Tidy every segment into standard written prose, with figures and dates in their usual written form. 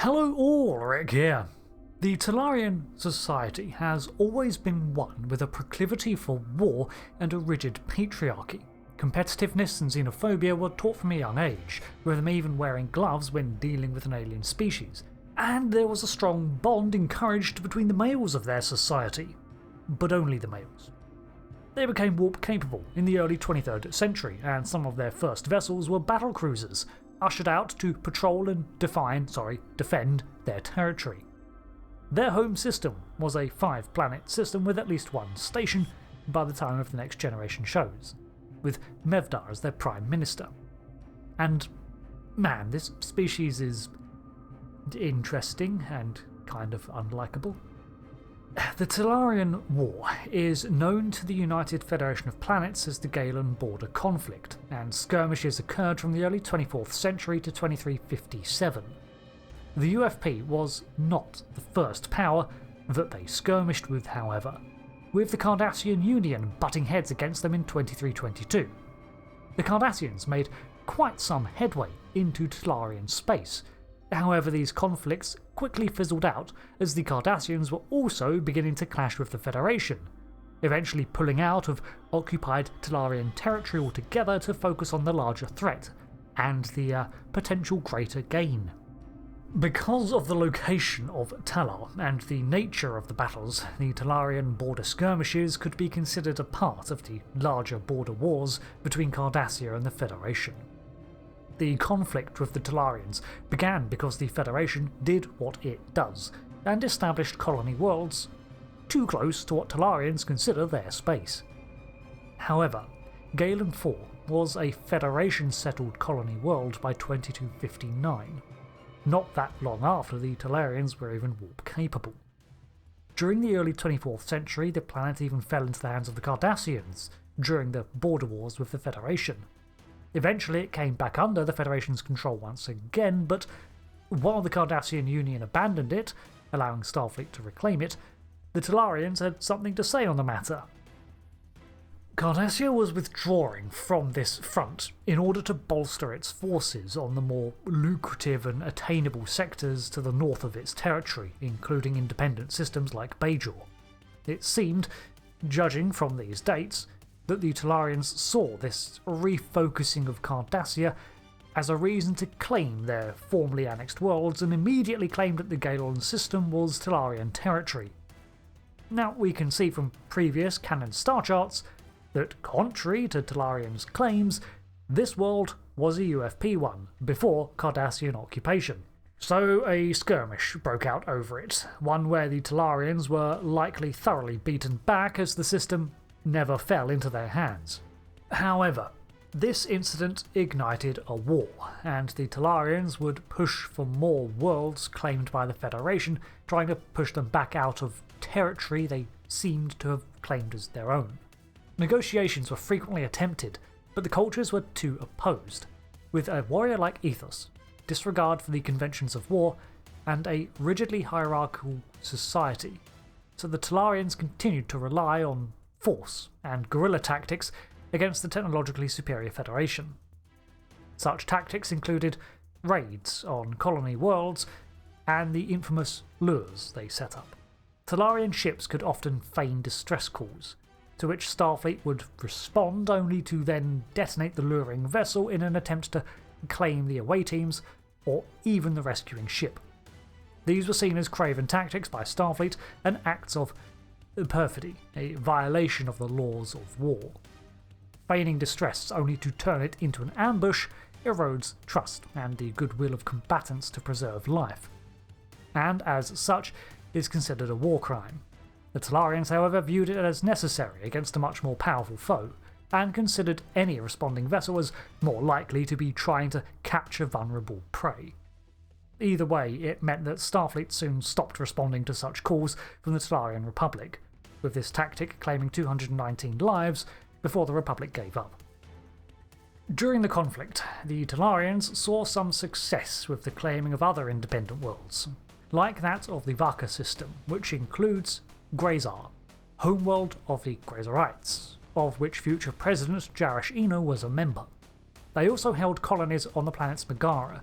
Hello all, Rick here. The Talarian society has always been one with a proclivity for war and a rigid patriarchy. Competitiveness and xenophobia were taught from a young age, with them even wearing gloves when dealing with an alien species, and there was a strong bond encouraged between the males of their society, but only the males. They became warp capable in the early 23rd century, and some of their first vessels were battle cruisers, ushered out to patrol and defend their territory. Their home system was a 5-planet system with at least one station by the time of the Next Generation shows, with Mevdar as their Prime Minister. And man, this species is interesting and kind of unlikable. The Talarian War is known to the United Federation of Planets as the Galen Border Conflict, and skirmishes occurred from the early 24th century to 2357. The UFP was not the first power that they skirmished with, however, with the Cardassian Union butting heads against them in 2322. The Cardassians made quite some headway into Talarian space. However, these conflicts quickly fizzled out as the Cardassians were also beginning to clash with the Federation, eventually pulling out of occupied Talarian territory altogether to focus on the larger threat and the potential greater gain. Because of the location of Talar and the nature of the battles, the Talarian Border Skirmishes could be considered a part of the larger border wars between Cardassia and the Federation. The conflict with the Talarians began because the Federation did what it does, and established colony worlds too close to what Talarians consider their space. However, Galen 4 was a Federation-settled colony world by 2259, not that long after the Talarians were even warp-capable. During the early 24th century, the planet even fell into the hands of the Cardassians during the border wars with the Federation. Eventually it came back under the Federation's control once again, but while the Cardassian Union abandoned it, allowing Starfleet to reclaim it, the Talarians had something to say on the matter. Cardassia was withdrawing from this front in order to bolster its forces on the more lucrative and attainable sectors to the north of its territory, including independent systems like Bajor. It seemed, judging from these dates, that the Talarians saw this refocusing of Cardassia as a reason to claim their formerly annexed worlds, and immediately claimed that the Galen system was Talarian territory. Now, we can see from previous canon star charts that, contrary to Talarians' claims, this world was a UFP one before Cardassian occupation. So a skirmish broke out over it, one where the Talarians were likely thoroughly beaten back as the system never fell into their hands. However, this incident ignited a war, and the Talarians would push for more worlds claimed by the Federation, trying to push them back out of territory they seemed to have claimed as their own. Negotiations were frequently attempted, but the cultures were too opposed, with a warrior-like ethos, disregard for the conventions of war, and a rigidly hierarchical society, so the Talarians continued to rely on force and guerrilla tactics against the technologically superior Federation. Such tactics included raids on colony worlds and the infamous lures they set up. Talarian ships could often feign distress calls, to which Starfleet would respond only to then detonate the luring vessel in an attempt to claim the away teams or even the rescuing ship. These were seen as craven tactics by Starfleet and acts of perfidy, a violation of the laws of war. Feigning distress only to turn it into an ambush erodes trust and the goodwill of combatants to preserve life, and as such is considered a war crime. The Talarians, however, viewed it as necessary against a much more powerful foe, and considered any responding vessel as more likely to be trying to capture vulnerable prey. Either way, it meant that Starfleet soon stopped responding to such calls from the Talarian Republic, with this tactic claiming 219 lives before the Republic gave up. During the conflict, the Talarians saw some success with the claiming of other independent worlds, like that of the Vaka system, which includes Grazar, homeworld of the Grazarites, of which future President Jarash Eno was a member. They also held colonies on the planets Megara,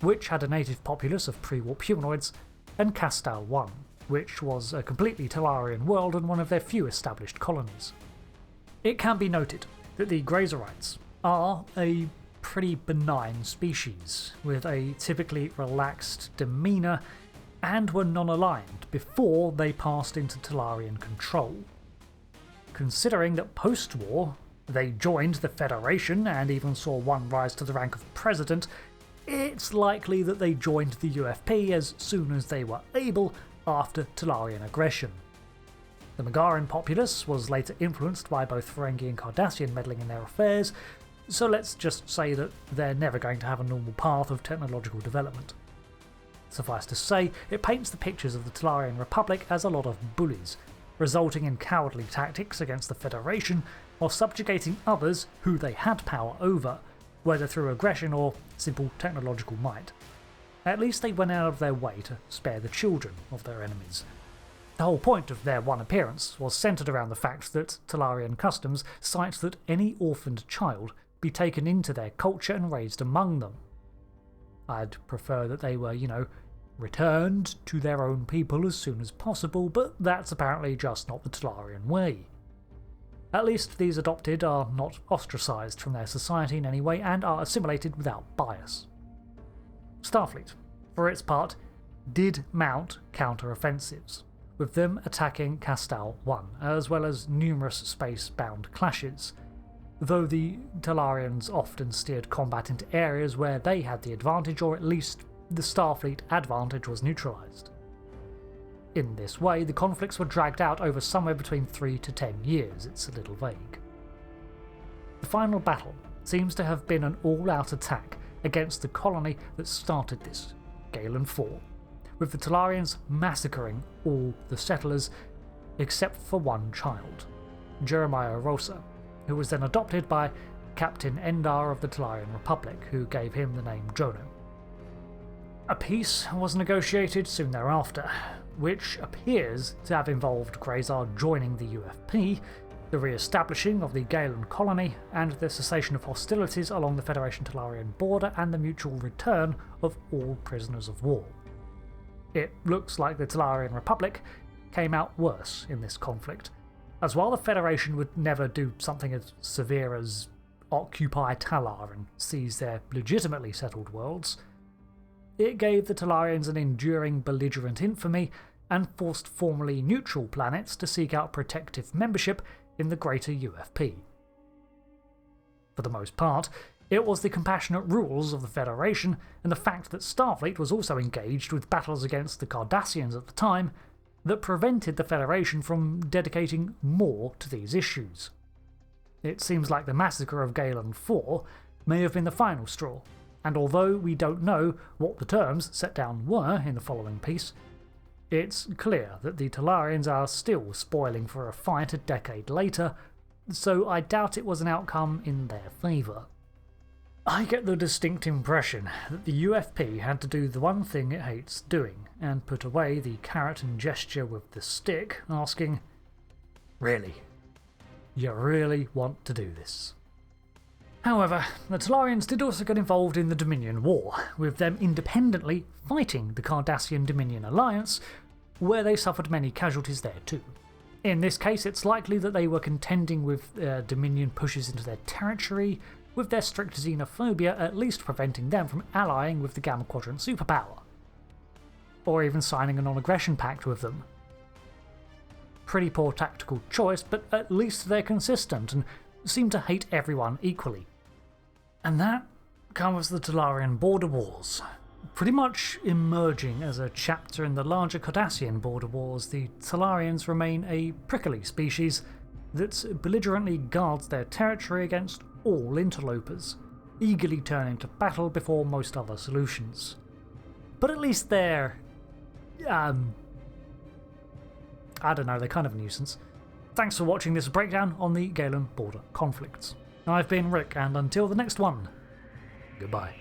which had a native populace of pre-warp humanoids, and Castal 1, which was a completely Talarian world and one of their few established colonies. It can be noted that the Grazerites are a pretty benign species, with a typically relaxed demeanour, and were non-aligned before they passed into Talarian control. Considering that post-war they joined the Federation and even saw one rise to the rank of president, it's likely that they joined the UFP as soon as they were able after Talarian aggression. The Megaran populace was later influenced by both Ferengi and Cardassian meddling in their affairs, so let's just say that they're never going to have a normal path of technological development. Suffice to say, it paints the pictures of the Talarian Republic as a lot of bullies, resulting in cowardly tactics against the Federation while subjugating others who they had power over, whether through aggression or simple technological might. At least they went out of their way to spare the children of their enemies. The whole point of their one appearance was centred around the fact that Talarian customs cite that any orphaned child be taken into their culture and raised among them. I'd prefer that they were, returned to their own people as soon as possible, but that's apparently just not the Talarian way. At least these adopted are not ostracised from their society in any way and are assimilated without bias. Starfleet, for its part, did mount counter-offensives, with them attacking Castal 1, as well as numerous space-bound clashes, though the Talarians often steered combat into areas where they had the advantage, or at least the Starfleet advantage was neutralised. In this way, the conflicts were dragged out over somewhere between 3 to 10 years, it's a little vague. The final battle seems to have been an all-out attack against the colony that started this, Galen 4, with the Talarians massacring all the settlers except for one child, Jeremiah Rosa, who was then adopted by Captain Endar of the Talarian Republic, who gave him the name Jono. A peace was negotiated soon thereafter, which appears to have involved Grazar joining the UFP, the re-establishing of the Galen colony, and the cessation of hostilities along the Federation-Talarian border and the mutual return of all prisoners of war. It looks like the Talarian Republic came out worse in this conflict, as while the Federation would never do something as severe as occupy Talar and seize their legitimately settled worlds, it gave the Talarians an enduring belligerent infamy and forced formerly neutral planets to seek out protective membership in the greater UFP. For the most part, it was the compassionate rules of the Federation and the fact that Starfleet was also engaged with battles against the Cardassians at the time that prevented the Federation from dedicating more to these issues. It seems like the massacre of Galen 4 may have been the final straw, and although we don't know what the terms set down were in the following piece, it's clear that the Talarians are still spoiling for a fight a decade later, so I doubt it was an outcome in their favour. I get the distinct impression that the UFP had to do the one thing it hates doing, and put away the carrot and gesture with the stick, asking, "Really? You really want to do this?" However, the Talarians did also get involved in the Dominion War, with them independently fighting the Cardassian-Dominion alliance, where they suffered many casualties there too. In this case, it's likely that they were contending with Dominion pushes into their territory, with their strict xenophobia at least preventing them from allying with the Gamma Quadrant superpower, or even signing a non-aggression pact with them. Pretty poor tactical choice, but at least they're consistent and seem to hate everyone equally. And that covers the Talarian Border Wars. Pretty much emerging as a chapter in the larger Cardassian Border Wars, the Talarians remain a prickly species that belligerently guards their territory against all interlopers, eagerly turning to battle before most other solutions. But at least they're I don't know, they're kind of a nuisance. Thanks for watching this breakdown on the Galen border conflicts. I've been Rick, and until the next one, goodbye.